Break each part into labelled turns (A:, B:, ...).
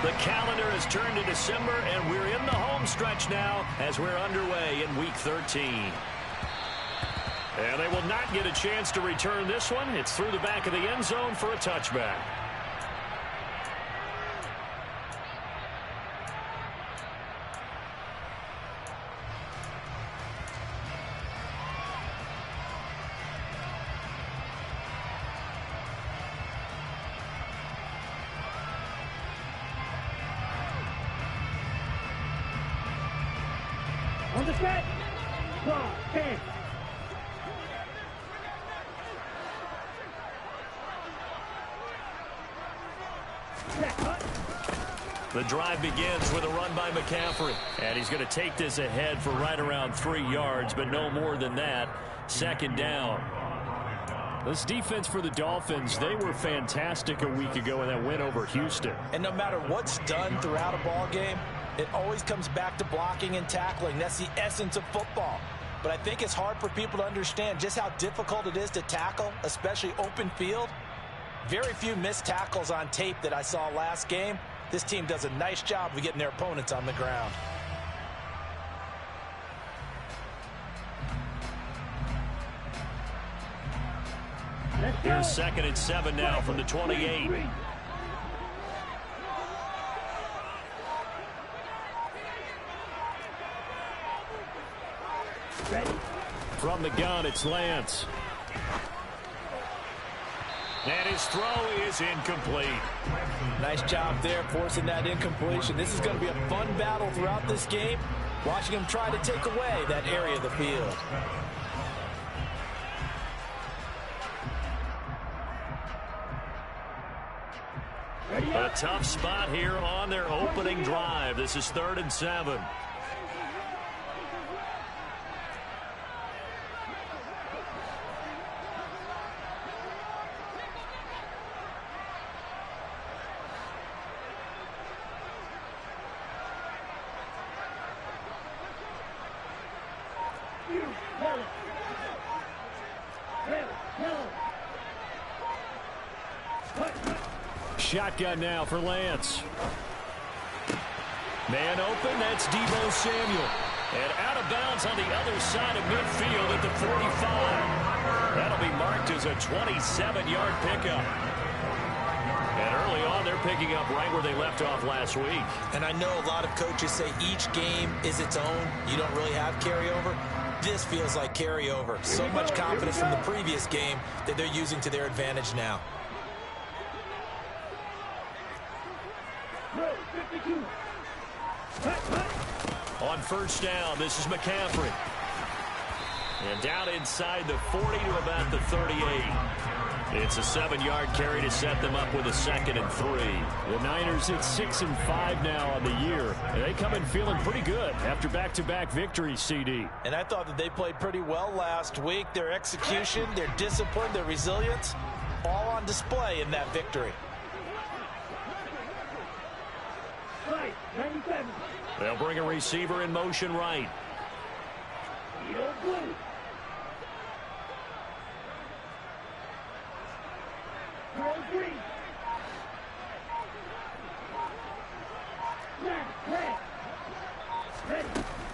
A: The calendar has turned to December, and we're in the home stretch now as we're underway in Week 13. And they will not get a chance to return this one. It's through the back of the end zone for a touchback.
B: On the set. Draw. 10.
A: The drive begins with a run by McCaffrey. And he's going to take this ahead for right around 3 yards, but no more than that. Second down. This defense for the Dolphins, they were fantastic a week ago in that win over Houston.
C: And no matter what's done throughout a ball game, it always comes back to blocking and tackling. That's the essence of football. But I think it's hard for people to understand just how difficult it is to tackle, especially open field. Very few missed tackles on tape that I saw last game. This team does a nice job of getting their opponents on the ground.
A: Here's 2nd and 7 now from the 28. From the gun, it's Lance. And his throw is incomplete.
C: Nice job there forcing that incompletion. This is going to be a fun battle throughout this game, watching him try to take away that area of the field.
A: A tough spot here on their opening drive. This is 3rd and 7. Shotgun now for Lance. Man open, that's Deebo Samuel. And out of bounds on the other side of midfield at the 45. That'll be marked as a 27-yard pickup. And early on, they're picking up right where they left off last week.
C: And I know a lot of coaches say each game is its own. You don't really have carryover. This feels like carryover. So much confidence from the previous game that they're using to their advantage now.
A: On first down, this is McCaffrey. And down inside the 40 to about the 38. It's a 7-yard carry to set them up with a 2nd and 3. The Niners at 6 and 5 now on the year. And they come in feeling pretty good after back-to-back victories, CD.
C: And I thought that they played pretty well last week. Their execution, their discipline, their resilience, all on display in that victory.
B: Right, 97.
A: They'll bring a receiver in motion right.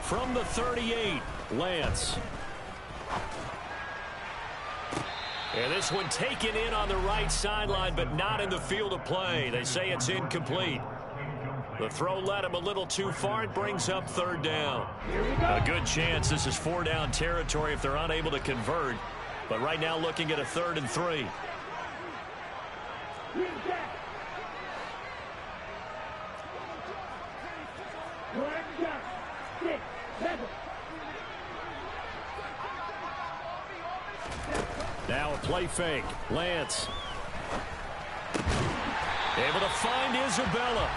A: From the 38, Lance. And this one taken in on the right sideline, but not in the field of play. They say it's incomplete. The throw led him a little too far. It brings up 3rd down. A good chance this is 4-down territory if they're unable to convert. But right now looking at a 3rd and 3. Now a play fake. Lance. Able to find Isabella.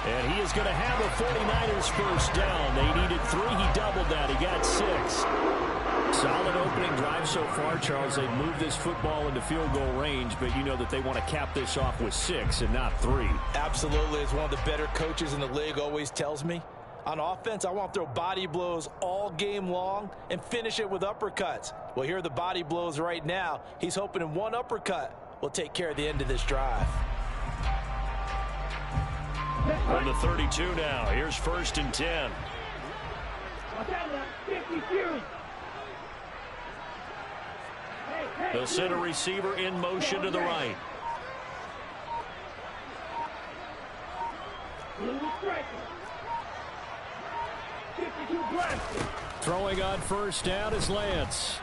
A: And he is going to have a 49ers first down. They needed 3. He doubled that. He got 6. Solid opening drive so far, Charles. They've moved this football into field goal range, but you know that they want to cap this off with 6 and not 3.
C: Absolutely. As one of the better coaches in the league always tells me, on offense, I want to throw body blows all game long and finish it with uppercuts. Well, here are the body blows right now. He's hoping in one uppercut will take care of the end of this drive.
A: From the 32 now, here's 1st and 10. They'll send a receiver in motion to the right. Throwing on 1st down is Lance.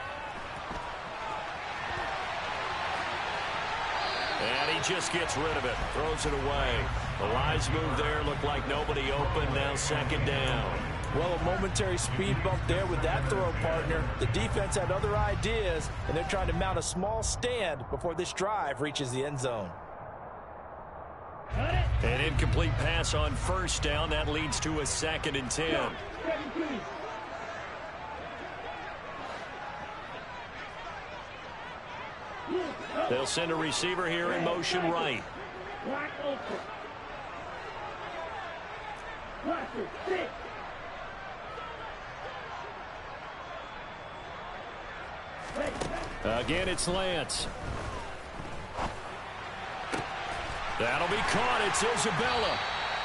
A: And he just gets rid of it. Throws it away. The lines move there. Looked like nobody open. Now 2nd down.
C: Well, a momentary speed bump there with that throw, partner. The defense had other ideas, and they're trying to mount a small stand before this drive reaches the end zone.
A: An incomplete pass on 1st down. That leads to a 2nd and 10. They'll send a receiver here in motion right. Again, it's Lance. That'll be caught. It's Isabella.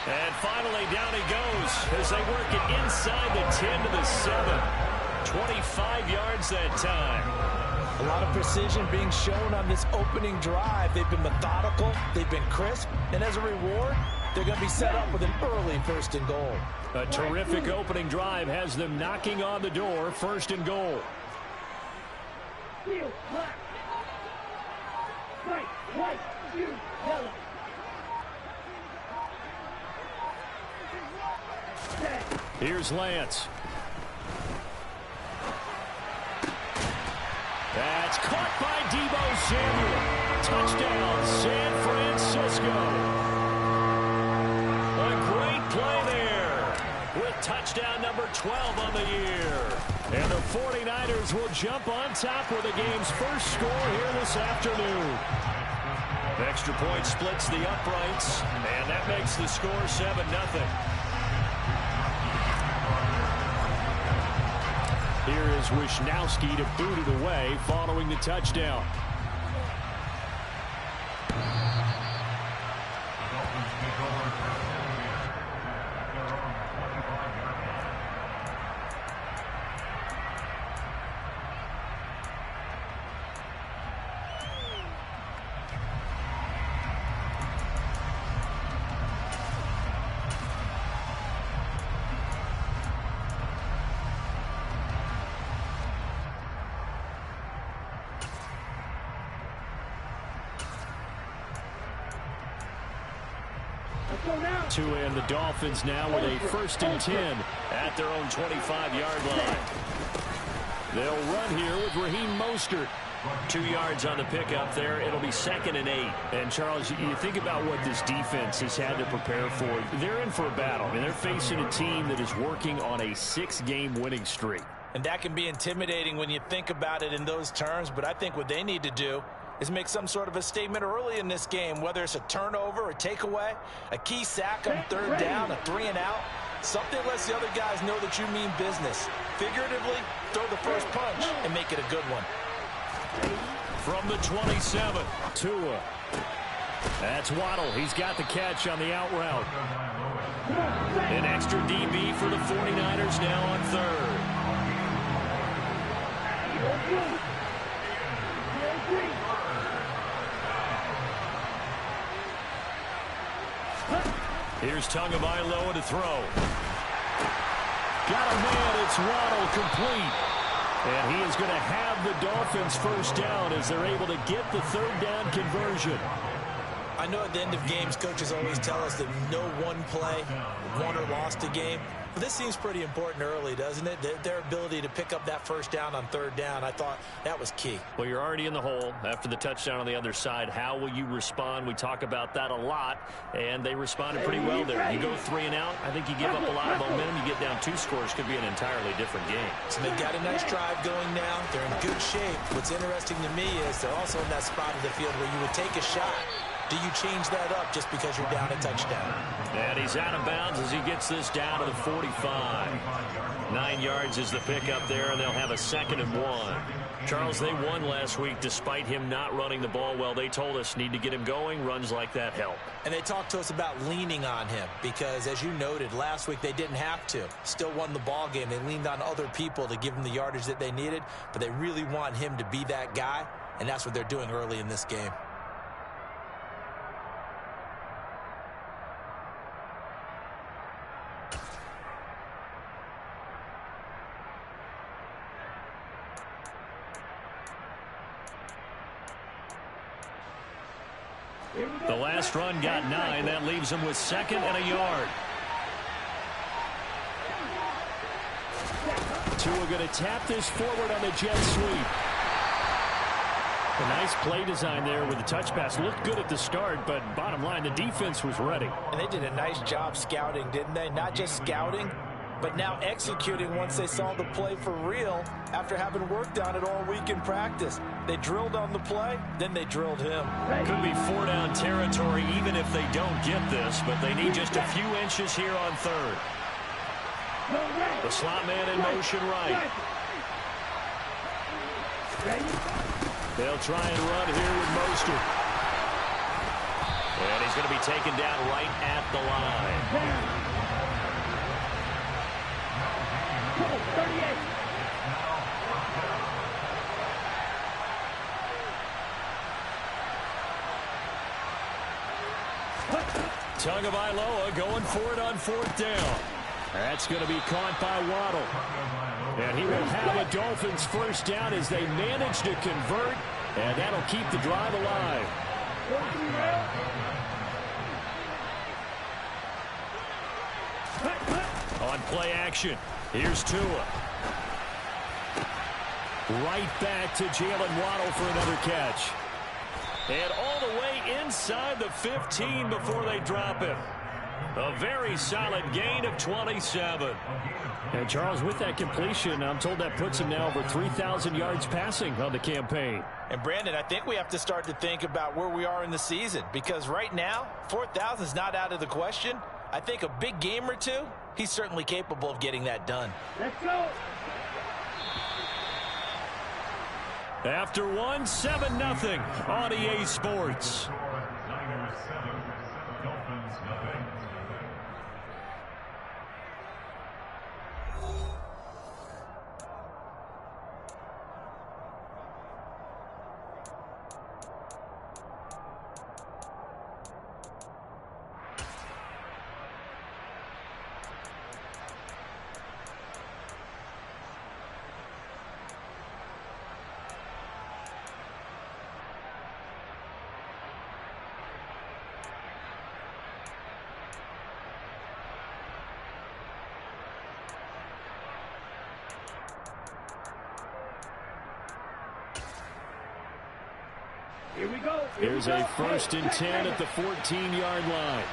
A: And finally, down he goes as they work it inside the 10 to the 7. 25 yards that time.
C: A lot of precision being shown on this opening drive. They've been methodical. They've been crisp. And as a reward, they're going to be set up with an early 1st and goal.
A: A terrific opening drive has them knocking on the door. 1st and goal. Here's Lance. That's caught by Deebo Samuel. Touchdown, San Francisco. A great play there with touchdown number 12 on the year. And the 49ers will jump on top with the game's first score here this afternoon. Extra point splits the uprights, and that makes the score 7-0. Here is Wisnowski to boot it away following the touchdown. To end the Dolphins now with a 1st and 10 at their own 25-yard line. They'll run here with Raheem Mostert. 2 yards on the pickup there. It'll be 2nd and 8. And, Charles, you think about what this defense has had to prepare for. They're in for a battle. I mean, they're facing a team that is working on a 6-game winning streak.
C: And that can be intimidating when you think about it in those terms. But I think what they need to do is make some sort of a statement early in this game, whether it's a turnover, a takeaway, a key sack on 3rd down, a 3-and-out. Something lets the other guys know that you mean business. Figuratively, throw the first punch and make it a good one.
A: From the 27, Tua. That's Waddle. He's got the catch on the out route. An extra DB for the 49ers now on 3rd. Here's Tagovailoa to throw. Got a man. It's Waddle complete. And he is going to have the Dolphins 1st down as they're able to get the 3rd down conversion.
C: I know at the end of games, coaches always tell us that no one play won or lost a game. But this seems pretty important early, doesn't it? Their ability to pick up that 1st down on 3rd down, I thought that was key.
A: Well, you're already in the hole after the touchdown on the other side. How will you respond? We talk about that a lot, and they responded pretty well there. You go 3 and out, I think you give up a lot of momentum. You get down 2 scores, could be an entirely different game.
C: So they've got a nice drive going now. They're in good shape. What's interesting to me is they're also in that spot of the field where you would take a shot. do you change that up just because you're down a touchdown?
A: And he's out of bounds as he gets this down to the 45. 9 yards is the pickup there, and they'll have a 2nd and 1. Charles, they won last week despite him not running the ball well. They told us need to get him going. Runs like that help.
C: And they talked to us about leaning on him because, as you noted, last week they didn't have to. Still won the ball game. They leaned on other people to give them the yardage that they needed, but they really want him to be that guy, and that's what they're doing early in this game.
A: The last run got 9. That leaves him with 2nd and a yard. Tua going to tap this forward on the jet sweep. A nice play design there with the touch pass. Looked good at the start, but bottom line, the defense was ready.
C: And they did a nice job scouting, didn't they? Not just scouting, but now executing once they saw the play for real after having worked on it all week in practice. They drilled on the play, then they drilled him.
A: Could be 4-down territory even if they don't get this, but they need just a few inches here on 3rd. The slot man in motion right. They'll try and run here with Mostert. And he's going to be taken down right at the line.
B: 38.
A: Tagovailoa going for it on 4th down. That's going to be caught by Waddle. And he will have a Dolphins 1st down as they manage to convert, and that'll keep the drive alive. On play action, here's Tua. Right back to Jalen Waddle for another catch. And all the way inside the 15 before they drop him. A very solid gain of 27. And Charles, with that completion, I'm told that puts him now over 3,000 yards passing on the campaign.
C: And Brandon, I think we have to start to think about where we are in the season, because right now 4,000 is not out of the question. I think a big game or two, he's certainly capable of getting that done.
B: Let's go.
A: After 7-0 on EA Sports.
B: Here we go.
A: Here's a 1st and 10 at the 14-yard line.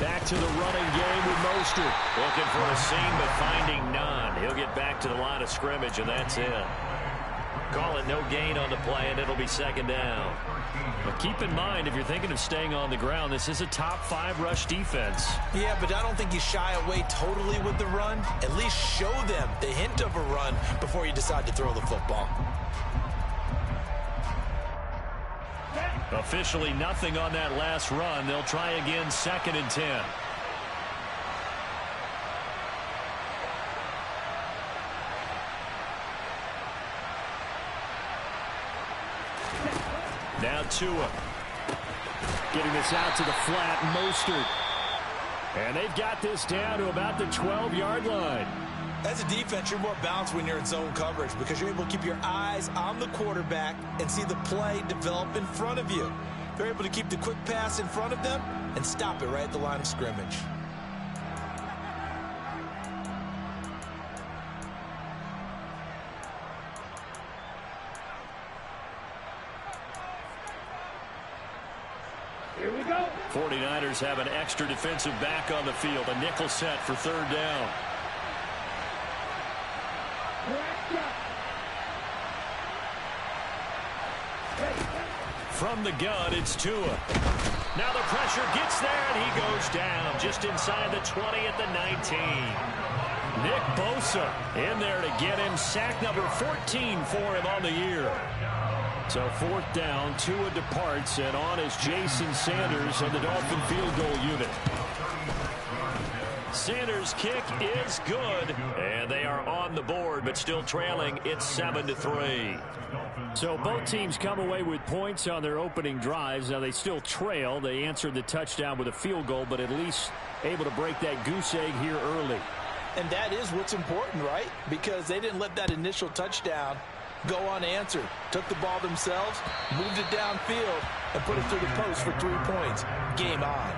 A: Back to the running game with Mostert. Looking for a seam, but finding none. He'll get back to the line of scrimmage, and that's it. Call it no gain on the play, and it'll be 2nd down. But keep in mind, if you're thinking of staying on the ground, this is a top 5 rush defense.
C: Yeah, but I don't think you shy away totally with the run. At least show them the hint of a run before you decide to throw the football.
A: Officially nothing on that last run. They'll try again, 2nd and 10. Now Tua. Getting this out to the flat, Mostert. And they've got this down to about the 12-yard line.
C: As a defense, you're more balanced when you're in zone coverage because you're able to keep your eyes on the quarterback and see the play develop in front of you. They're able to keep the quick pass in front of them and stop it right at the line of scrimmage.
B: Here we go.
A: 49ers have an extra defensive back on the field. A nickel set for 3rd down.
B: Hey.
A: from the gun, it's Tua. Now the pressure gets there, and he goes down just inside the 20 at the 19. Nick Bosa in there to get him. Sack number 14 for him on the year. So fourth down, Tua departs, and on is Jason Sanders of the Dolphin field goal unit. Sanders' kick is good, and they are on the board, but still trailing. It's 7-3. So both teams come away with points on their opening drives. Now they still trail. They answered the touchdown with a field goal, but at least able to break that goose egg here early.
C: And that is what's important, right? Because they didn't let that initial touchdown go unanswered. Took the ball themselves, moved it downfield, and put it through the post for 3 points. Game on.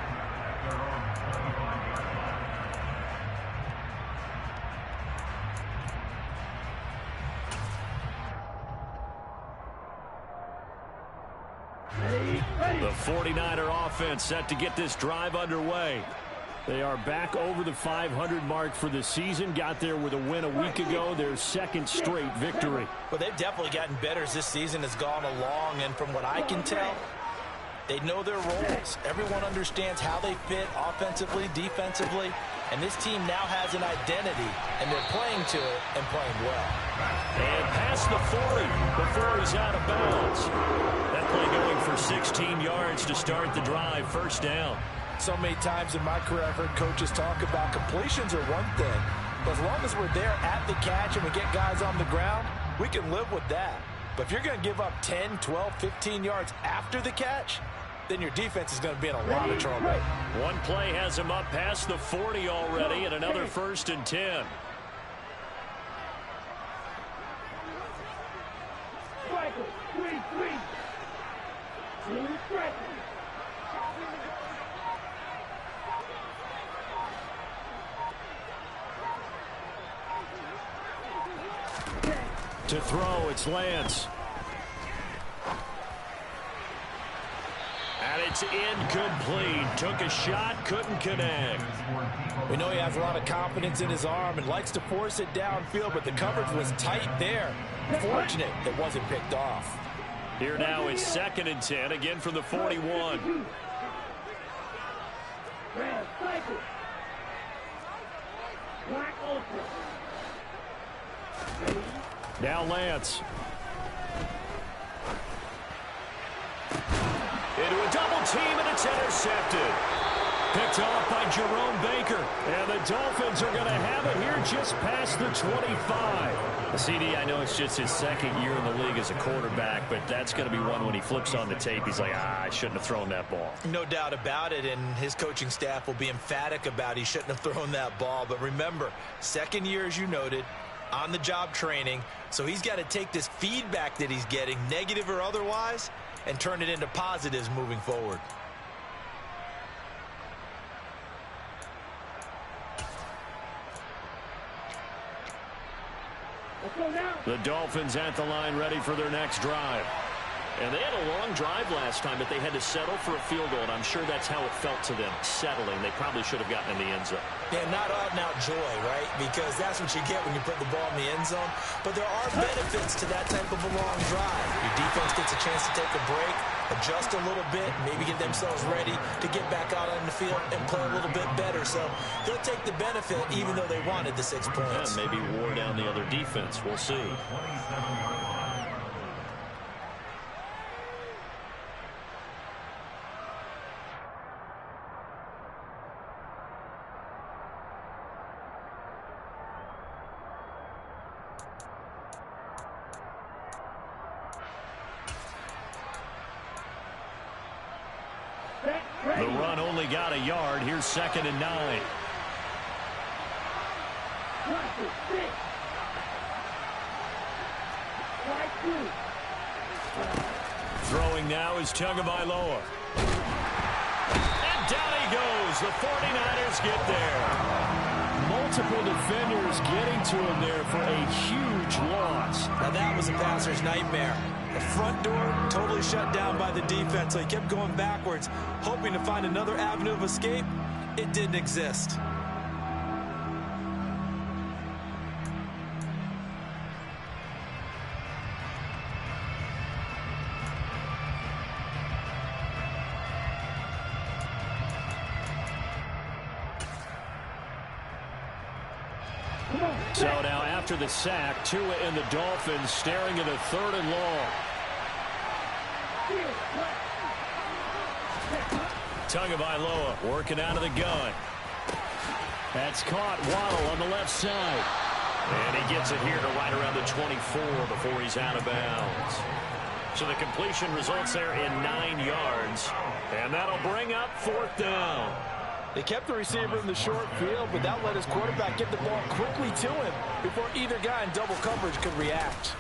A: The 49er offense set to get this drive underway. They are back over the 500 mark for the season. Got there with a win a week ago. Their second straight victory.
C: Well, they've definitely gotten better as this season has gone along. And from what I can tell, they know their roles. Everyone understands how they fit offensively, defensively. And this team now has an identity. And they're playing to it and playing well.
A: And past the 40 before he's out of bounds. That play going for 16 yards to start the drive. First down.
C: So many times in my career I've heard coaches talk about completions are one thing. But as long as we're there at the catch and we get guys on the ground, we can live with that. But if you're going to give up 10, 12, 15 yards after the catch, then your defense is going to be in a lot of trouble.
A: One play has him up past the 40 already, and another 1st and 10. To throw, it's Lance. And it's incomplete. Took a shot, couldn't connect.
C: We know he has a lot of confidence in his arm and likes to force it downfield, but the coverage was tight there. Fortunate it wasn't picked off.
A: Here now is 2nd and 10, again from the 41. Now Lance. Into a double team, and it's intercepted. Picked off by Jerome Baker. And the Dolphins are going to have it here just past the 25. The CD, I know it's just his 2nd year in the league as a quarterback, but that's going to be one when he flips on the tape. He's like, I shouldn't have thrown that ball.
C: No doubt about it, and his coaching staff will be emphatic about he shouldn't have thrown that ball. But remember, 2nd year, as you noted, on-the-job training, so he's got to take this feedback that he's getting, negative or otherwise, and turn it into positives moving forward.
A: The Dolphins at the line ready for their next drive. And they had a long drive last time, but they had to settle for a field goal, and I'm sure that's how it felt to them, settling. They probably should have gotten in the end zone.
C: Yeah, not out-and-out joy, right? Because that's what you get when you put the ball in the end zone. But there are benefits to that type of a long drive. Your defense gets a chance to take a break, adjust a little bit, maybe get themselves ready to get back out on the field and play a little bit better. So they'll take the benefit even though they wanted the 6 points.
A: Yeah, maybe wore down the other defense. We'll see. The run only got a yard. Here's 2nd and 9. Throwing now is Tagovailoa. And down he goes. The 49ers get there. Multiple defenders getting to him there for a huge loss.
C: Now that was a passer's nightmare. The front door totally shut down by the defense, so he kept going backwards, hoping to find another avenue of escape. It didn't exist.
A: So now after the sack, Tua and the Dolphins staring at a 3rd and long. Tagovailoa working out of the gun. That's caught. Waddle on the left side. And he gets it here to right around the 24 before he's out of bounds. So the completion results there in 9 yards. And that'll bring up 4th down.
C: They kept the receiver in the short field, but that let his quarterback get the ball quickly to him before either guy in double coverage could react.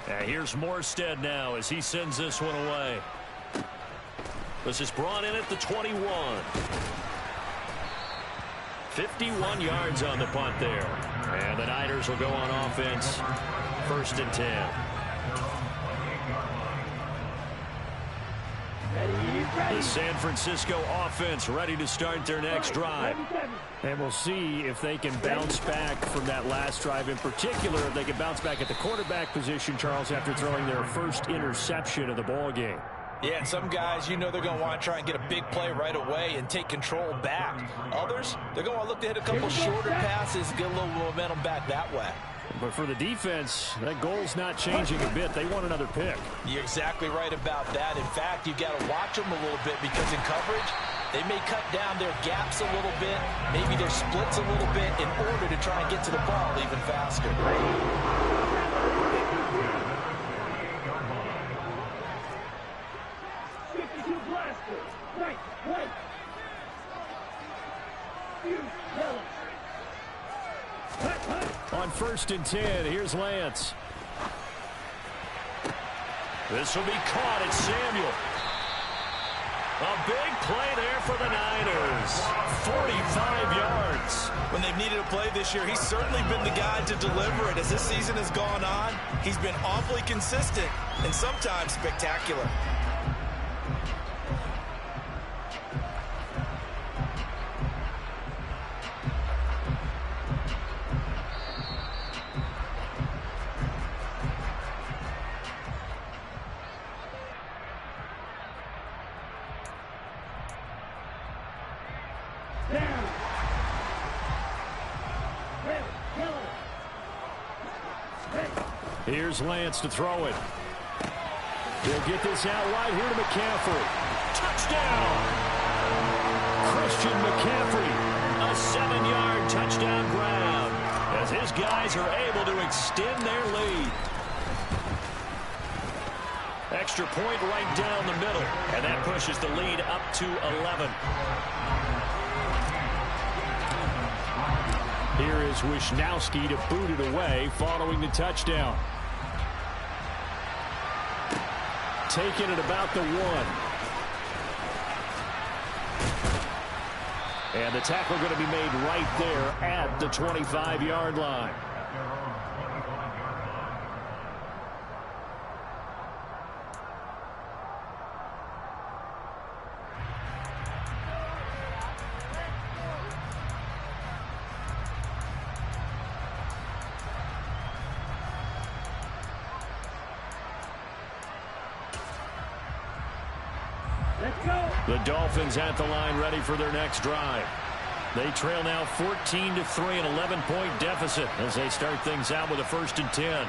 A: Here's Morstead now as he sends this one away. This is brought in at the 21. 51 yards on the punt there. And the Niners will go on offense. 1st and 10. The San Francisco offense ready to start their next drive. And we'll see if they can bounce back from that last drive. In particular, if they can bounce back at the quarterback position, Charles, after throwing their first interception of the ball game.
C: Yeah, and some guys, you know they're going to want to try and get a big play right away and take control back. Others, they're going to look to hit a couple shorter passes, get a little momentum back that way.
A: But for the defense, that goal's not changing a bit. They want another pick.
C: You're exactly right about that. In fact, you've got to watch them a little bit because in coverage, they may cut down their gaps a little bit, maybe their splits a little bit in order to try and get to the ball even faster.
B: 52 blaster. Right.
A: On 1st and 10, here's Lance. This will be caught. It's Samuel. A big play there for the Niners. 45 yards.
C: When they've needed a play this year, he's certainly been the guy to deliver it. As this season has gone on, he's been awfully consistent and sometimes spectacular.
A: Here's Lance to throw it. They'll get this out wide here to McCaffrey. Touchdown! Christian McCaffrey, a 7-yard touchdown grab as his guys are able to extend their lead. Extra point right down the middle, and that pushes the lead up to 11. Here is Wisnowski to boot it away following the touchdown. Taken at about the 1. And the tackle going to be made right there at the 25-yard line. The Dolphins at the line ready for their next drive. They trail now 14-3, an 11-point deficit as they start things out with a 1st and 10.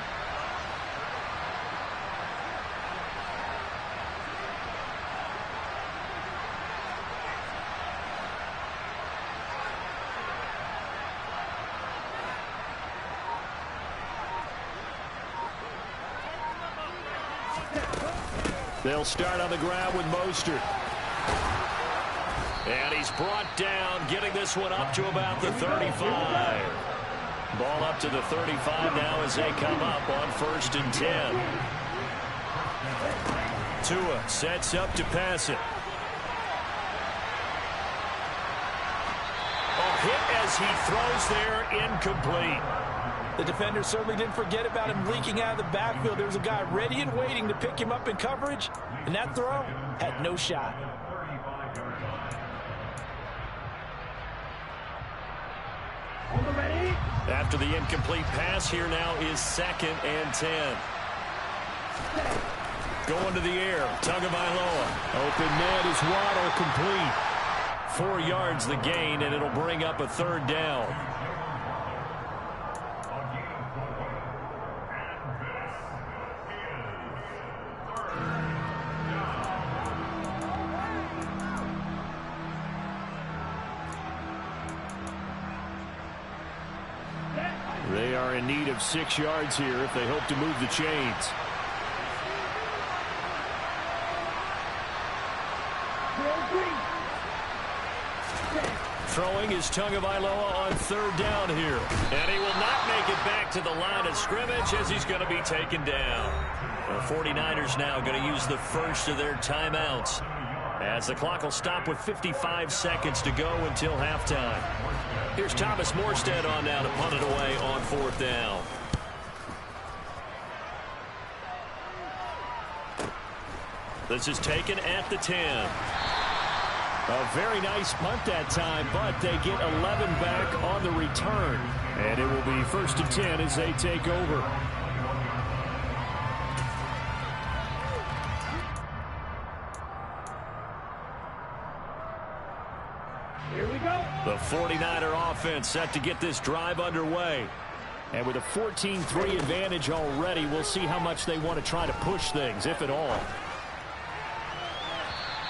A: They'll start on the ground with Mostert. And he's brought down, getting this one up to about the 35. Ball up to the 35 now as they come up on 1st and 10. Tua sets up to pass it. A hit as he throws there, incomplete.
C: The defender certainly didn't forget about him leaking out of the backfield. There was a guy ready and waiting to pick him up in coverage, and that throw had no shot.
A: After the incomplete pass, here now is 2nd and 10. Going to the air, Tagovailoa. Open man is Waddle, complete. 4 yards the gain, and it'll bring up a 3rd down. are in need of 6 yards here if they hope to move the chains. Throwing is Tagovailoa on 3rd down here. And he will not make it back to the line of scrimmage as he's going to be taken down. The 49ers now going to use the first of their timeouts, as the clock will stop with 55 seconds to go until halftime. Here's Thomas Morstead on now to punt it away on 4th down. This is taken at the 10. A very nice punt that time, but they get 11 back on the return. And it will be 1st and 10 as they take over.
B: Here we go.
A: The 49er offense set to get this drive underway. And with a 14-3 advantage already, we'll see how much they want to try to push things, if at all.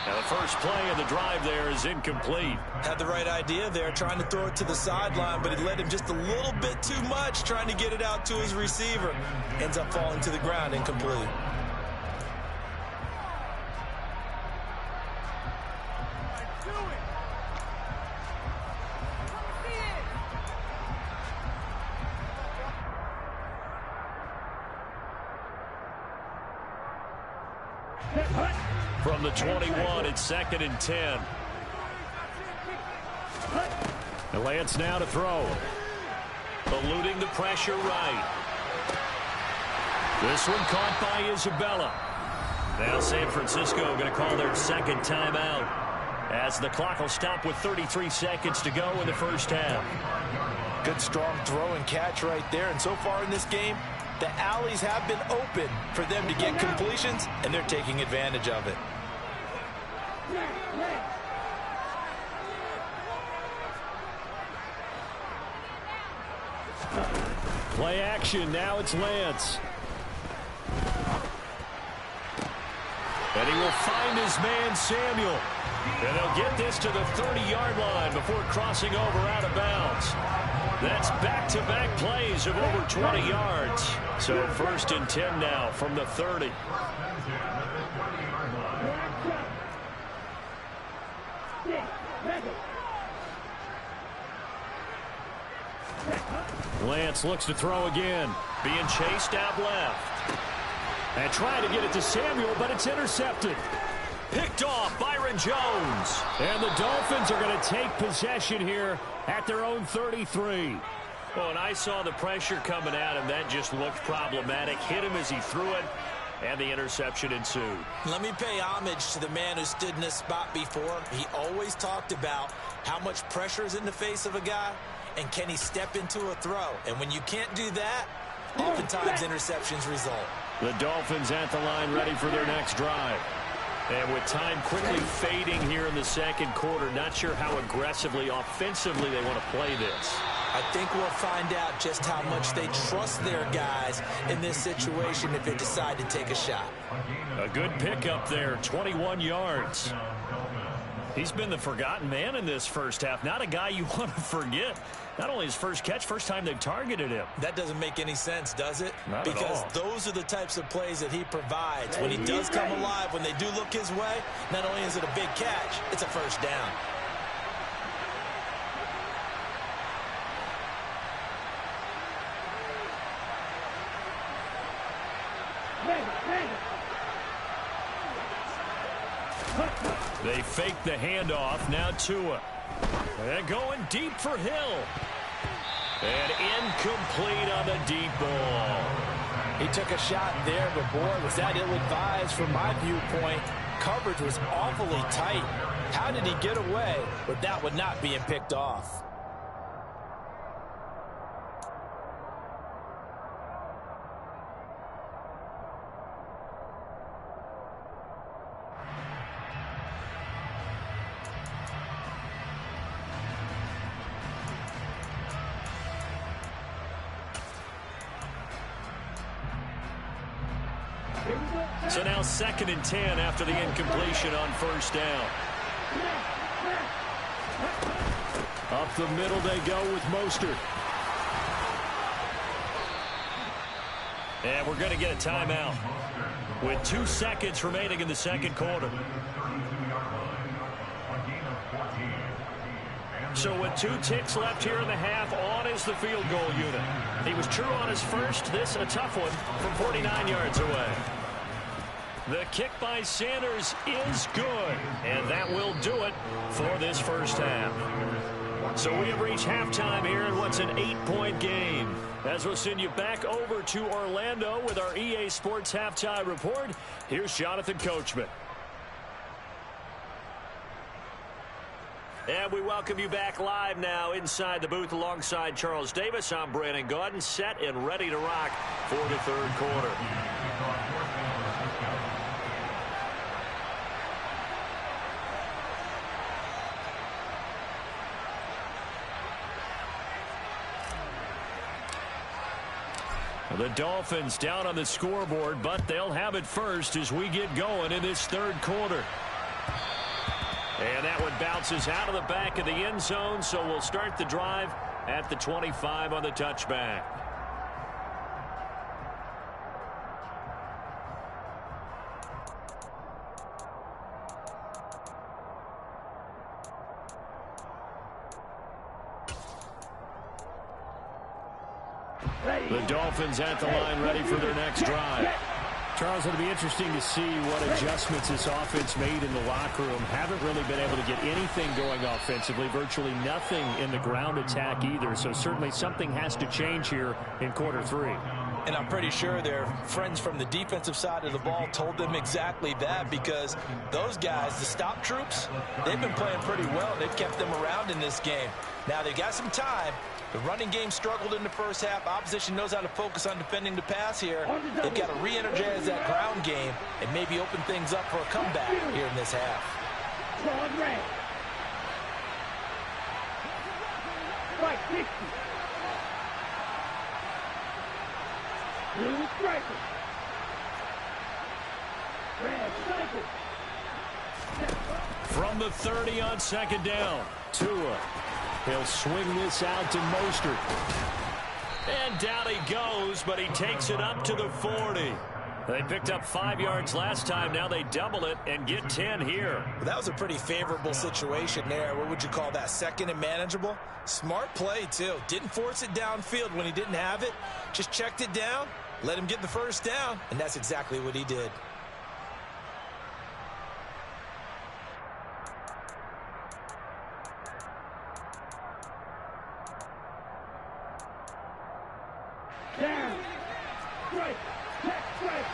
A: Now the first play of the drive there is incomplete.
C: Had the right idea there, trying to throw it to the sideline, but he led him just a little bit too much, trying to get it out to his receiver. Ends up falling to the ground, incomplete.
A: From the 21, it's 2nd and 10. The Lance now to throw. Eluding the pressure right. This one caught by Isabella. Now San Francisco going to call their 2nd timeout, as the clock will stop with 33 seconds to go in the first half.
C: Good strong throw and catch right there. And so far in this game, the alleys have been open for them to get completions, and they're taking advantage of it.
A: Play action. Now it's Lance. And he will find his man, Samuel. And they'll get this to the 30-yard line before crossing over out of bounds. That's back-to-back plays of over 20 yards. So 1st and 10 now from the 30. Lance looks to throw again. Being chased out left. And trying to get it to Samuel, but it's intercepted. Picked off Byron Jones. And the Dolphins are going to take possession here at their own 33. Well, and I saw the pressure coming at him. That just looked problematic. Hit him as he threw it, and the interception ensued.
C: Let me pay homage to the man who stood in this spot before. He always talked about how much pressure is in the face of a guy, and can he step into a throw. And when you can't do that, oftentimes interceptions result.
A: The Dolphins at the line ready for their next drive. And with time quickly fading here in the second quarter, not sure how aggressively, offensively they want to play this.
C: I think we'll find out just how much they trust their guys in this situation if they decide to take a shot.
A: A good pickup there, 21 yards. He's been the forgotten man in this first half. Not a guy you want to forget. Not only his first catch, first time they've targeted him.
C: That doesn't make any sense, does it?
A: Not
C: because
A: at all.
C: Those are the types of plays that he provides. When he does come alive, when they do look his way, not only is it a big catch, it's a first down.
A: They fake the handoff. Now Tua. And going deep for Hill. And incomplete on the deep ball.
C: He took a shot there, but boy, was that ill-advised from my viewpoint. Coverage was awfully tight. How did he get away with that one not being picked off?
A: So now 2nd and 10 after the incompletion on first down. Up the middle they go with Mostert. And we're going to get a timeout with 2 seconds remaining in the second quarter. So with 2 ticks left here in the half, on is the field goal unit. He was true on his first. This a tough one from 49 yards away. The kick by Sanders is good, and that will do it for this first half. So we have reached halftime here in what's an 8-point game. As we'll send you back over to Orlando with our EA Sports Halftime Report, here's Jonathan Coachman. And we welcome you back live now inside the booth alongside Charles Davis. I'm Brandon Gaudin, set and ready to rock for the third quarter. The Dolphins down on the scoreboard, but they'll have it first as we get going in this third quarter. And that one bounces out of the back of the end zone, so we'll start the drive at the 25 on the touchback. The Dolphins at the line ready for their next drive.
D: Charles, it'll be interesting to see what adjustments this offense made in the locker room. Haven't really been able to get anything going offensively, virtually nothing in the ground attack either. So certainly something has to change here in quarter 3.
C: And I'm pretty sure their friends from the defensive side of the ball told them exactly that, because those guys, the stop troops, they've been playing pretty well. They've kept them around in this game. Now they've got some time. The running game struggled in the first half. Opposition knows how to focus on defending the pass here. They've got to re-energize that ground game and maybe open things up for a comeback here in this half.
B: Strike 60. Blue striker. Red striker.
A: From the 30 on second down, Tua. He'll swing this out to Mostert. And down he goes, but he takes it up to the 40. They picked up 5 yards last time. Now they double it and get 10 here.
C: Well, that was a pretty favorable situation there. What would you call that? Second and manageable? Smart play, too. Didn't force it downfield when he didn't have it. Just checked it down, let him get the first down, and that's exactly what he did.
B: Down. Strike. Check strike.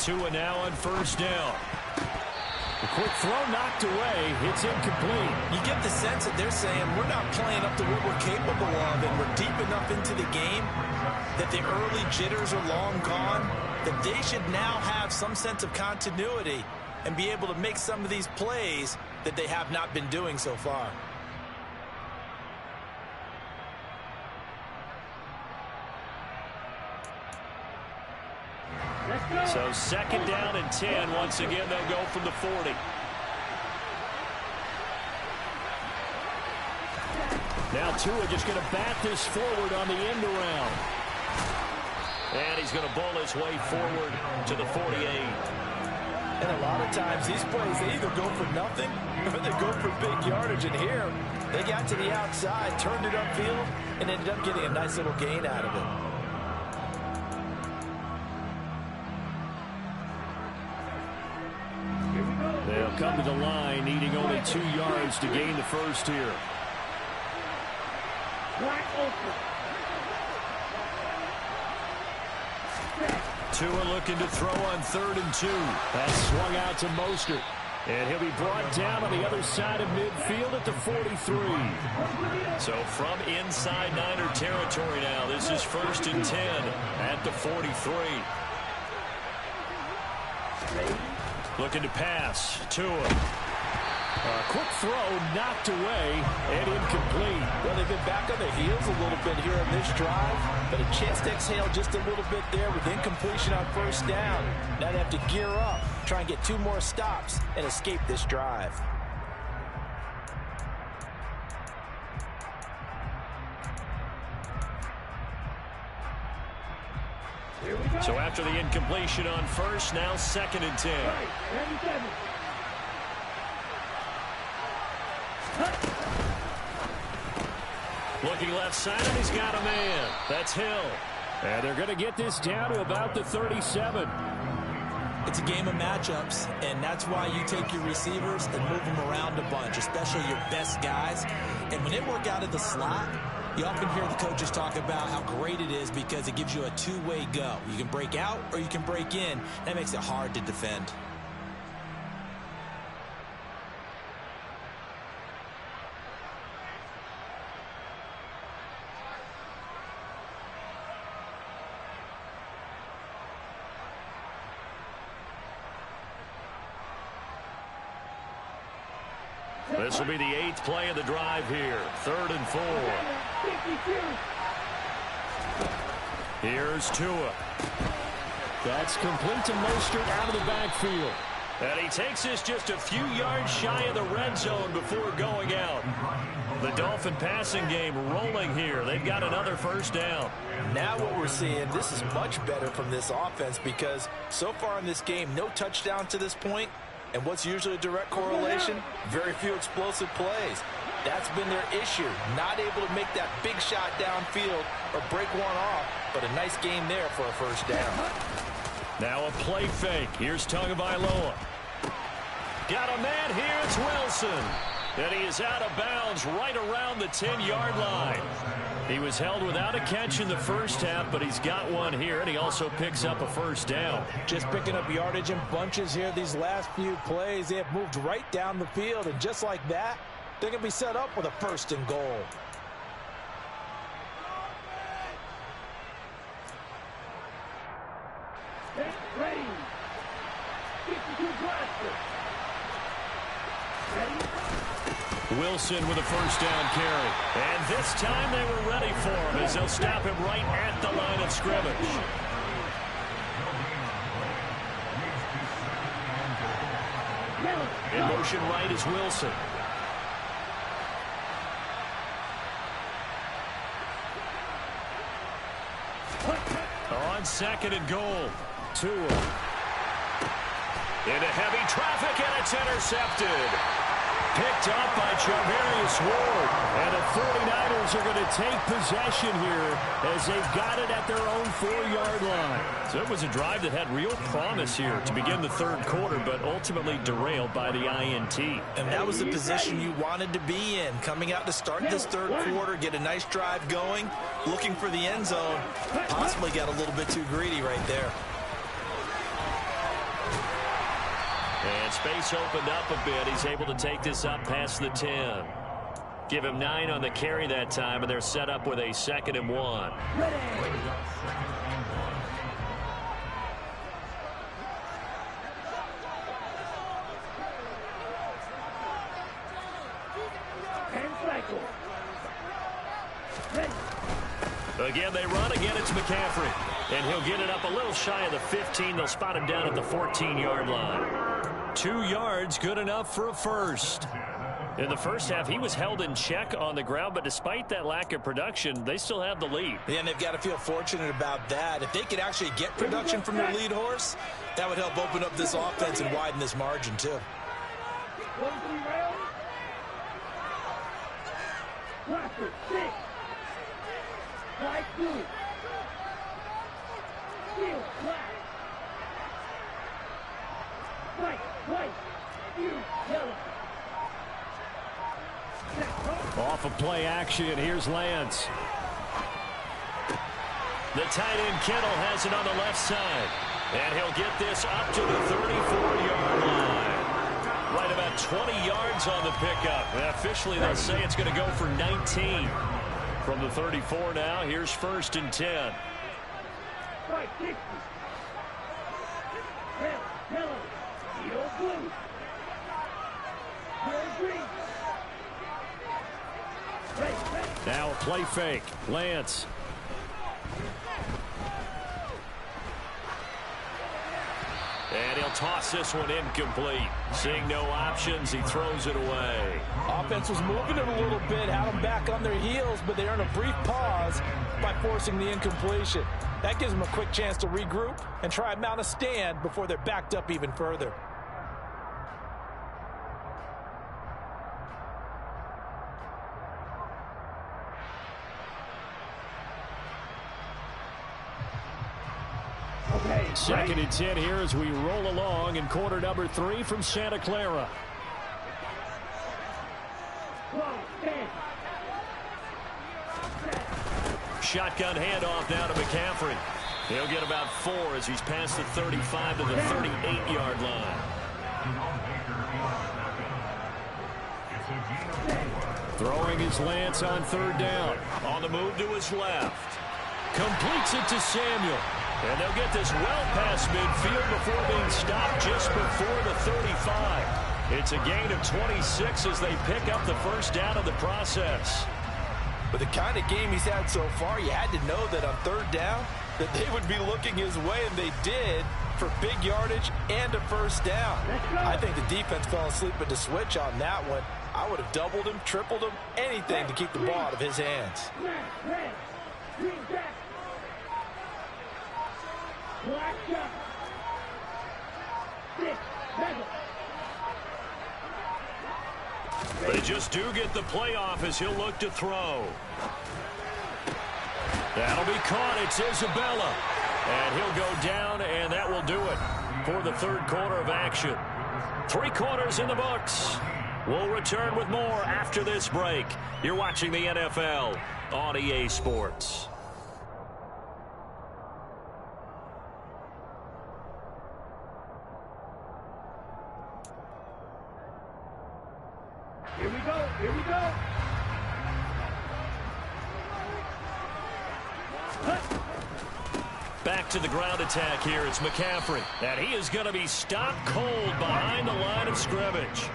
A: Tua now on first down. A quick throw knocked away. It's incomplete.
C: You get the sense that they're saying we're not playing up to what we're capable of, and we're deep enough into the game that the early jitters are long gone, that they should now have some sense of continuity and be able to make some of these plays that they have not been doing so far.
A: So second down and 10. Once again, they'll go from the 40. Now Tua just going to bat this forward on the end around. And he's going to bowl his way forward to the 48.
C: And a lot of times these plays, they either go for nothing or they go for big yardage. And here, they got to the outside, turned it upfield, and ended up getting a nice little gain out of it.
A: They'll come to the line, needing only 2 yards to gain the first here. Tua looking to throw on 3rd and 2. That's swung out to Mostert. And he'll be brought down on the other side of midfield at the 43. So from inside Niner territory now, this is 1st and 10 at the 43. Looking to pass. Tua. A quick throw knocked away and incomplete.
C: Well, they've been back on their heels a little bit here on this drive, but a chance to exhale just a little bit there with incompletion on first down. Now they have to gear up, try and get 2 more stops and escape this drive.
A: So after the incompletion on first, now 2nd and 10.
B: Right, 37.
A: Looking left side, and he's got a man. That's Hill.
D: And they're going to get this down to about the 37.
C: It's a game of matchups, and that's why you take your receivers and move them around a bunch, especially your best guys. And when they work out of the slot, you often hear the coaches talk about how great it is because it gives you a two-way go. You can break out or you can break in. That makes it hard to defend.
A: This will be the 8th play of the drive here. 3rd and 4.
B: 52.
A: Here's Tua.
D: That's complete to Mostert out of the backfield.
A: And he takes this just a few yards shy of the red zone before going out. The Dolphin passing game rolling here. They've got another first down.
C: Now what we're seeing, this is much better from this offense because so far in this game, no touchdown to this point. And what's usually a direct correlation? Very few explosive plays. That's been their issue. Not able to make that big shot downfield or break one off, but a nice game there for a first down.
A: Now a play fake. Here's Tagovailoa. Got a man here. It's Wilson. And he is out of bounds right around the 10-yard line. He was held without a catch in the first half, but he's got one here, and he also picks up a first down.
C: Just picking up yardage in bunches here these last few plays. They have moved right down the field, and just like that, they're going to be set up with a 1st and goal.
B: Ready. 52 blaster. Ready.
A: Wilson with a first down carry. And this time they were ready for him as they'll stop him right at the line of scrimmage. In motion right is Wilson. On 2nd and goal. Tua. Into heavy traffic, and it's intercepted. Picked up by Charvarius Ward. And the 49ers are going to take possession here as they've got it at their own 4-yard line. So it was a drive that had real promise here to begin the 3rd quarter, but ultimately derailed by the INT.
C: And that was the position you wanted to be in. Coming out to start this 3rd quarter, get a nice drive going, looking for the end zone. Possibly got a little bit too greedy right there.
A: And space opened up a bit. He's able to take this up past the 10. Give him 9 on the carry that time, and they're set up with a 2nd and 1.
B: Ready. And cycle. Ready.
A: Again, they run. Again, it's McCaffrey. And he'll get it up a little shy of the 15. They'll spot him down at the 14-yard line. 2 yards, good enough for a first. In the first half, he was held in check on the ground, but despite that lack of production, they still have the lead.
C: Yeah, and they've got to feel fortunate about that. If they could actually get production from their lead horse, that would help open up this offense and widen this margin, too.
B: 1 3 rounds. Blaster 6. Fly 2. Field flat. White, you, yellow.
D: Off of play action, here's Lance.
A: The tight end Kittle has it on the left side. And he'll get this up to the 34-yard line. Right about 20 yards on the pickup. And officially, they'll say it's going to go for 19. From the 34 now, here's 1st and 10.
B: Right, 60. Red, yellow, yellow, blue. Yellow, green. Red.
D: Now a play fake. Lance.
A: And he'll toss this one incomplete. Seeing no options, he throws it away.
C: Offense was moving it a little bit, had them back on their heels, but they earned a brief pause by forcing the incompletion. That gives them a quick chance to regroup and try and mount a stand before they're backed up even further.
B: Okay,
D: Second and 10 here as we roll along in quarter number 3 from Santa Clara.
A: Shotgun handoff now to McCaffrey. He'll get about 4 as he's past the 35 to the 38-yard line.
D: Throwing his Lance on third down.
A: On the move to his left. Completes it to Samuel. And they'll get this well past midfield before being stopped just before the 35. It's a gain of 26 as they pick up the first down in the process.
C: With the kind of game he's had so far, you had to know that on third down that they would be looking his way, and they did, for big yardage and a first down. I think the defense fell asleep at the switch on that one. I would have doubled him, tripled him, anything to keep the ball out of his hands.
A: They just do get the playoff as he'll look to throw. That'll be caught. It's Isabella. And he'll go down, and that will do it for the third quarter of action. 3 quarters in the books. We'll return with more after this break. You're watching the NFL on EA Sports.
B: Here we go. Here we go.
A: Back to the ground attack here. It's McCaffrey. And he is going to be stopped cold behind the line of scrimmage.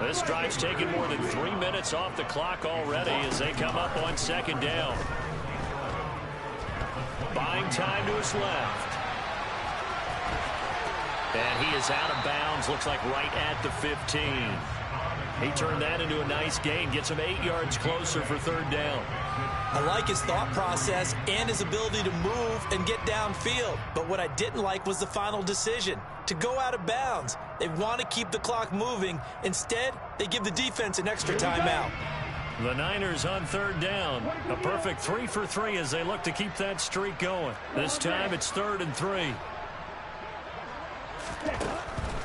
A: This drive's taken more than 3 minutes off the clock already as they come up on second down. Buying time to his left. And he is out of bounds. Looks like right at the 15. He turned that into a nice gain. Gets him 8 yards closer for third down.
C: I like his thought process and his ability to move and get downfield. But what I didn't like was the final decision, to go out of bounds. They want to keep the clock moving. Instead, they give the defense an extra timeout.
A: The Niners on third down. A perfect 3 for 3 as they look to keep that streak going. This time it's 3rd and 3.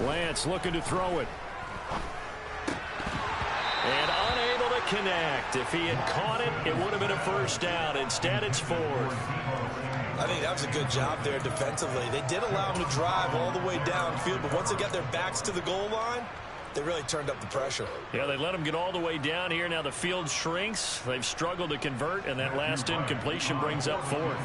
D: Lance looking to throw it.
A: And unable to connect. If he had caught it, it would have been a first down. Instead, it's 4th.
C: I think that was a good job there defensively. They did allow him to drive all the way downfield, but once they got their backs to the goal line, they really turned up the pressure.
A: Yeah, they let him get all the way down here. Now the field shrinks. They've struggled to convert, and that last incompletion brings up 4th.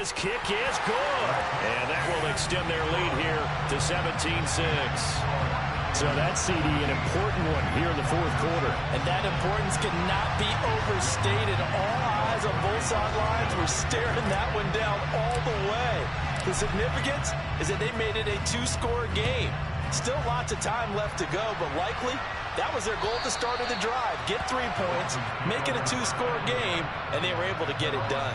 A: His kick is good. And that will extend their lead here to 17-6.
D: So that CD, an important one here in the fourth quarter.
C: And that importance cannot be overstated. All eyes on both sidelines were staring that one down all the way. The significance is that they made it a 2-score game. Still lots of time left to go, but likely that was their goal at the start of the drive. Get 3 points, make it a 2-score game, and they were able to get it done.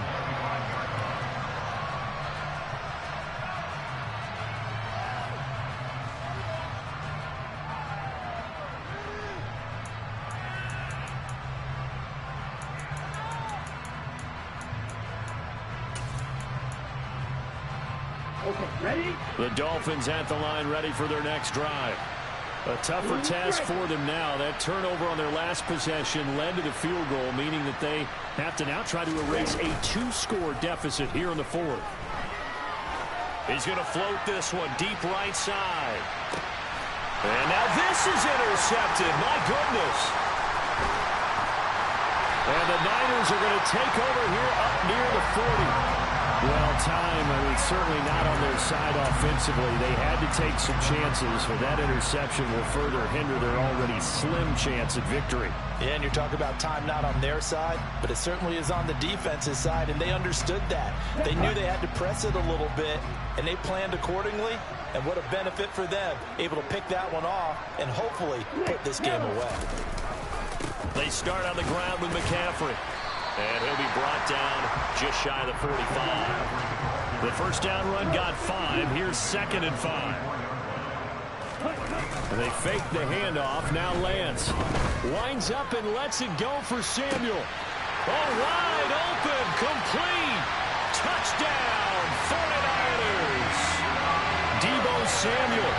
B: Ready?
D: The Dolphins at the line, ready for their next drive. A tougher task for them now. That turnover on their last possession led to the field goal, meaning that they have to now try to erase a 2-score deficit here in the fourth.
A: He's going to float this one deep right side. And now this is intercepted. My goodness. And the Niners are going to take over here up near the 40.
D: Well, certainly not on their side offensively. They had to take some chances, but that interception will further hinder their already slim chance at victory.
C: Yeah, and you're talking about time not on their side, but it certainly is on the defense's side, and they understood that. They knew they had to press it a little bit, and they planned accordingly, and what a benefit for them, able to pick that one off and hopefully put this game away.
A: They start on the ground with McCaffrey. And he'll be brought down just shy of the 45. The first down run got 5. Here's 2nd and 5. And they fake the handoff. Now Lance winds up and lets it go for Samuel. Oh, wide open, complete. Touchdown, 49ers. Deebo Samuel,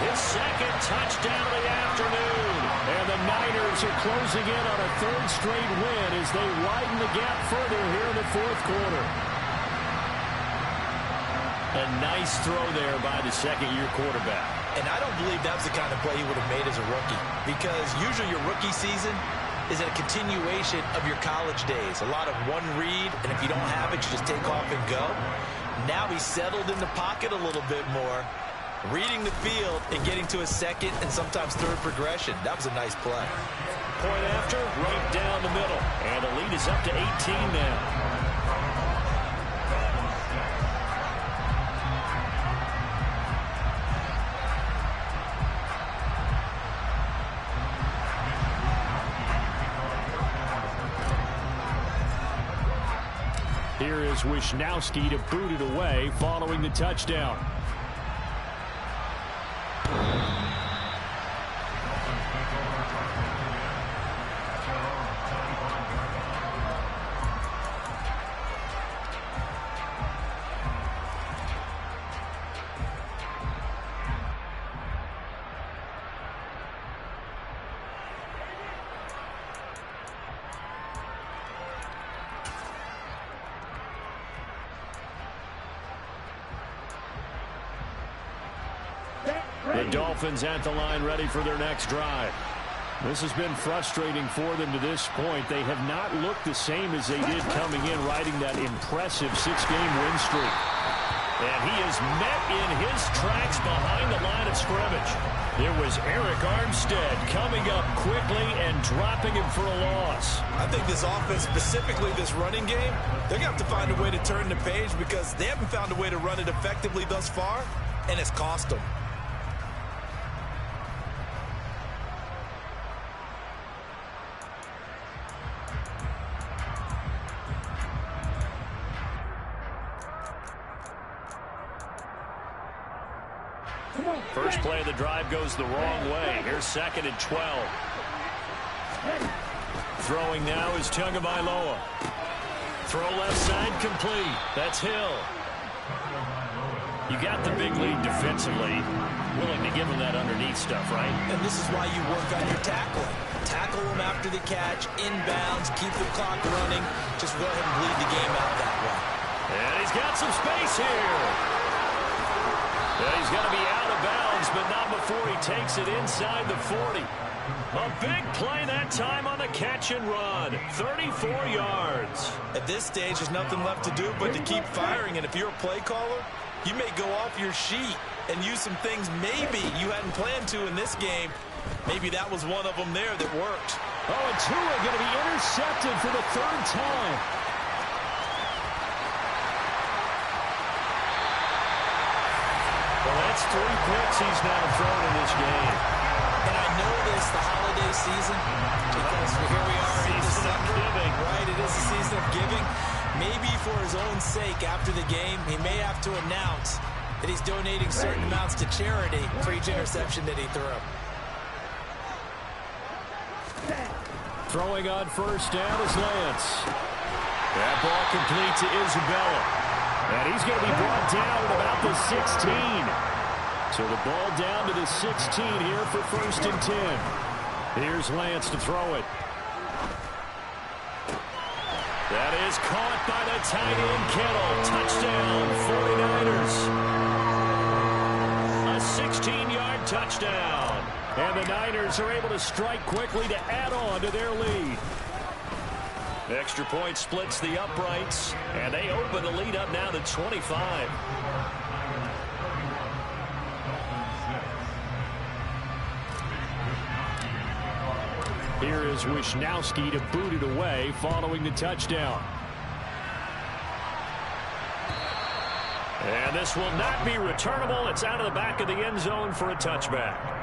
A: his 2nd touchdown of the afternoon. And the Niners are closing in on a 3rd straight win as they widen the gap further here in the 4th quarter. A nice throw there by the second-year quarterback.
C: And I don't believe that was the kind of play he would have made as a rookie, because usually your rookie season is a continuation of your college days. A lot of one read, and if you don't have it, you just take off and go. Now he's settled in the pocket a little bit more, reading the field and getting to a 2nd and sometimes 3rd progression. That was a nice play.
A: Point after, right down the middle. And the lead is up to 18 now.
D: Here is Wisnowski to boot it away following the touchdown. The Dolphins at the line, ready for their next drive. This has been frustrating for them to this point. They have not looked the same as they did coming in, riding that impressive 6-game win streak. And he is met in his tracks behind the line of scrimmage. It was Eric Armstead coming up quickly and dropping him for a loss.
C: I think this offense, specifically this running game, they're going to have to find a way to turn the page because they haven't found a way to run it effectively thus far, and it's cost them.
A: First play of the drive goes the wrong way. Here's 2nd and 12. Throwing now is Tagovailoa. Throw left side complete. That's Hill. You got the big lead defensively. Willing to give him that underneath stuff, right?
C: And this is why you work on your tackling. Tackle him after the catch, inbounds, keep the clock running. Just go ahead and bleed the game out that way.
A: And he's got some space here. Yeah, he's got to be out of bounds, but not before he takes it inside the 40. A big play that time on the catch and run. 34 yards.
C: At this stage, there's nothing left to do but to keep firing. And if you're a play caller, you may go off your sheet and use some things maybe you hadn't planned to in this game. Maybe that was one of them there that worked.
D: Oh, and Tua going to be intercepted for the 3rd time.
A: Well, that's 3 picks he's now thrown in this game.
C: And I know this, the holiday season, because here we are in December. Right, it is the season of giving. Maybe for his own sake, after the game, he may have to announce that he's donating certain amounts to charity for each interception that he threw.
D: Throwing on first down is Lance. That ball complete to Isabella. And he's going to be brought down at about the 16. So the ball down to the 16 here for 1st and 10. Here's Lance to throw it.
A: That is caught by the tight end, Kittle. Touchdown, 49ers. A 16-yard touchdown. And the Niners are able to strike quickly to add on to their lead. Extra point splits the uprights, and they open the lead up now to 25.
D: Here is Wisnowski to boot it away following the touchdown.
A: And this will not be returnable. It's out of the back of the end zone for a touchback.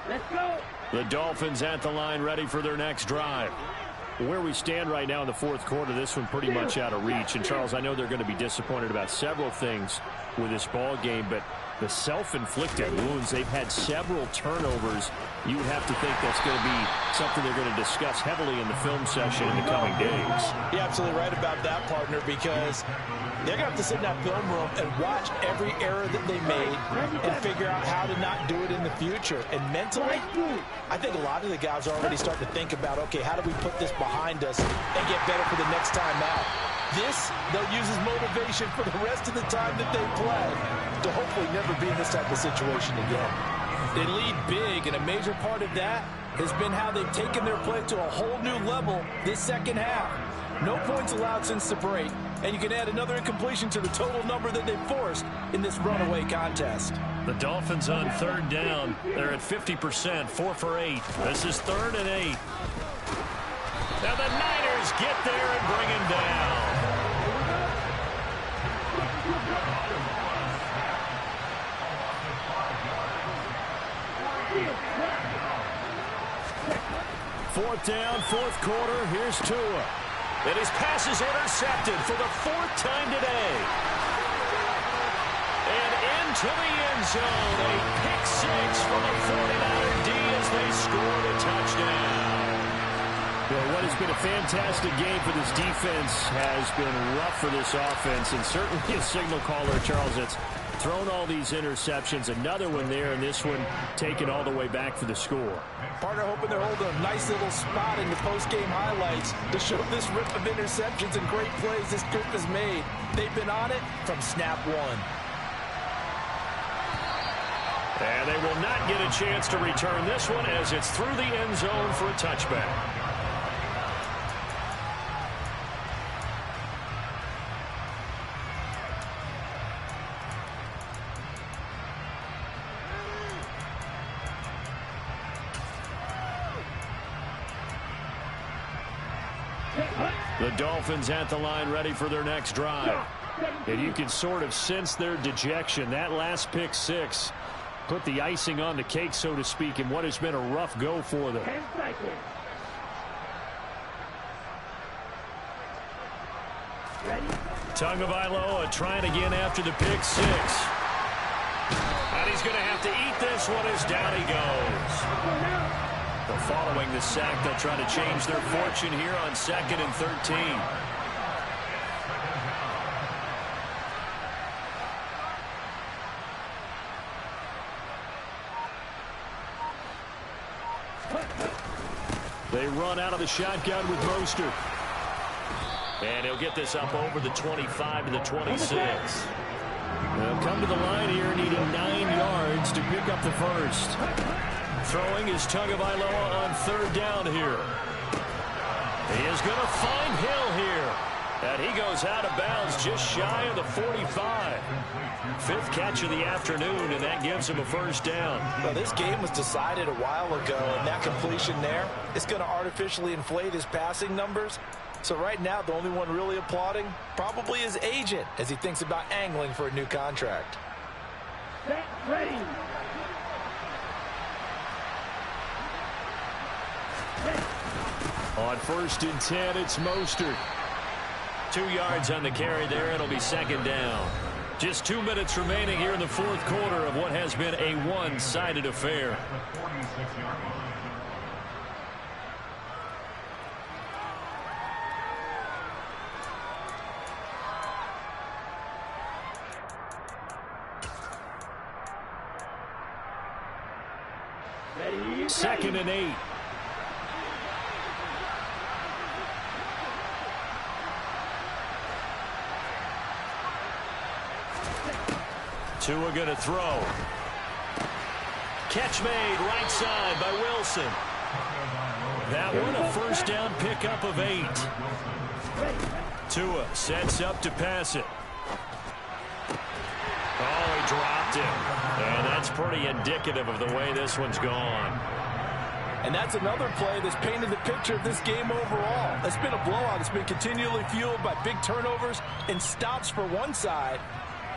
B: Let's go.
D: The Dolphins at the line, ready for their next drive. Where we stand right now in the fourth quarter, this one pretty much out of reach. And, Charles, I know they're going to be disappointed about several things with this ball game, but the self-inflicted wounds, they've had several turnovers. You would have to think that's going to be something they're going to discuss heavily in the film session in the coming days.
C: You're absolutely right about that, partner, because they're going to have to sit in that film room and watch every error that they made and figure out how to not do it in the future. And mentally, I think a lot of the guys are already starting to think about, okay, how do we put this behind us and get better for the next time out? This, they'll use as motivation for the rest of the time that they play to hopefully never be in this type of situation again. They lead big, and a major part of that has been how they've taken their play to a whole new level this second half. No points allowed since the break, and you can add another incompletion to the total number that they've forced in this runaway contest.
A: The Dolphins on third down. They're at 50%, 4 for 8. This is 3rd and 8. Now the Niners get there and bring him down.
D: Fourth down, fourth quarter. Here's Tua.
A: And his pass is intercepted for the 4th time today. And into the end zone. A pick six from a 49er D as they scored a touchdown.
D: Well, what has been a fantastic game for this defense has been rough for this offense, and certainly a signal caller, Charles, that's thrown all these interceptions. Another one there, and this one taken all the way back for the score.
C: Partner hoping they're holding a nice little spot in the post-game highlights to show this rip of interceptions and great plays this group has made. They've been on it from snap one.
A: And they will not get a chance to return this one as it's through the end zone for a touchback. The Dolphins at the line ready for their next drive.
D: And you can sort of sense their dejection. That last pick six put the icing on the cake, so to speak, in what has been a rough go for them.
B: 10 seconds. Ready?
A: Tagovailoa trying again after the pick six. And he's going to have to eat this one as down he goes. Well, following the sack, they'll try to change their fortune here on 2nd and 13.
D: They run out of the shotgun with Mostert.
A: And he'll get this up over the 25 to the 26.
D: They'll come to the line here, needing 9 yards to pick up the first.
A: Throwing is Tagovailoa on 3rd down here. He is going to find Hill here. And he goes out of bounds just shy of the 45. 5th catch of the afternoon, and that gives him a first down.
C: Well, this game was decided a while ago, and that completion there is going to artificially inflate his passing numbers. So right now, the only one really applauding probably his agent as he thinks about angling for a new contract.
B: Set, ready.
D: On 1st and 10, it's Mostert.
A: 2 yards on the carry there. It'll be 2nd down. Just 2 minutes remaining here in the 4th quarter of what has been a one-sided affair.
B: Ready.
D: 2nd and 8.
A: Tua going to throw. Catch made right side by Wilson. That one a first down pickup of 8. Tua sets up to pass it. Oh, he dropped it. And that's pretty indicative of the way this one's gone.
C: And that's another play that's painted the picture of this game overall. It's been a blowout. It's been continually fueled by big turnovers and stops for one side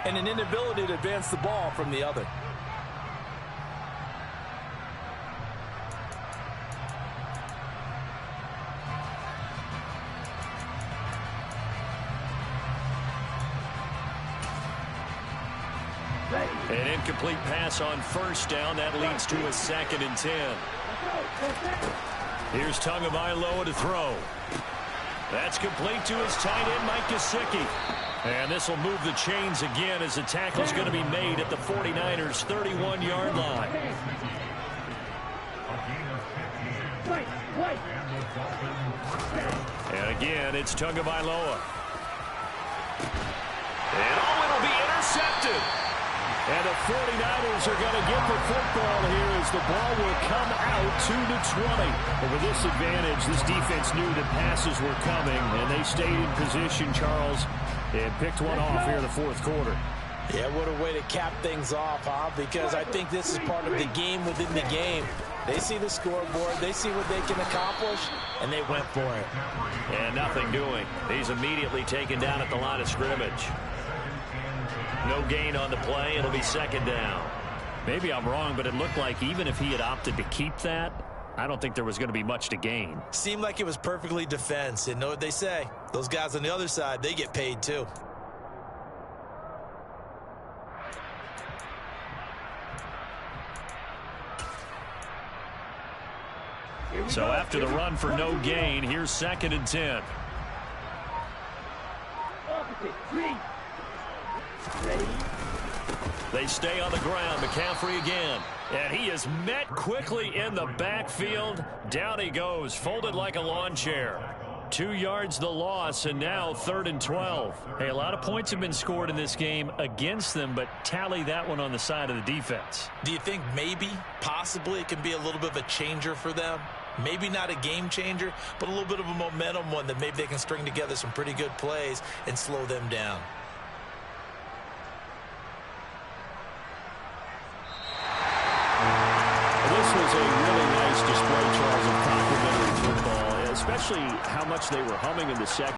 C: and an inability to advance the ball from the other.
A: An incomplete pass on first down. That leads to a 2nd and 10. Here's Tagovailoa to throw. That's complete to his tight end, Mike Gesicki. And this will move the chains again as the tackle's going to be made at the 49ers' 31-yard line. And again, it's Tagovailoa. And it'll be intercepted. And the 49ers are going to get the football here as the ball will come out to the 20. But with this advantage, this defense knew that passes were coming, and they stayed in position, Charles, and picked one off here in the 4th quarter.
C: Yeah, what a way to cap things off, huh? Because I think this is part of the game within the game. They see the scoreboard, they see what they can accomplish, and they went for it.
A: And nothing doing. He's immediately taken down at the line of scrimmage. No gain on the play. It'll be 2nd down.
D: Maybe I'm wrong, but it looked like even if he had opted to keep that, I don't think there was going to be much to gain.
C: Seemed like it was perfectly defense. And know what they say? Those guys on the other side, they get paid too.
A: So after the run for no gain, here's 2nd and 10. They stay on the ground. McCaffrey again. And he is met quickly in the backfield. Down he goes, folded like a lawn chair. 2 yards the loss, and now 3rd and 12.
D: Hey, a lot of points have been scored in this game against them, but tally that one on the side of the defense.
C: Do you think maybe, possibly, it can be a little bit of a changer for them? Maybe not a game changer, but a little bit of a momentum one that maybe they can string together some pretty good plays and slow them down.
D: This was a really nice display, Charles, of complimentary football, especially how much they were humming in the second.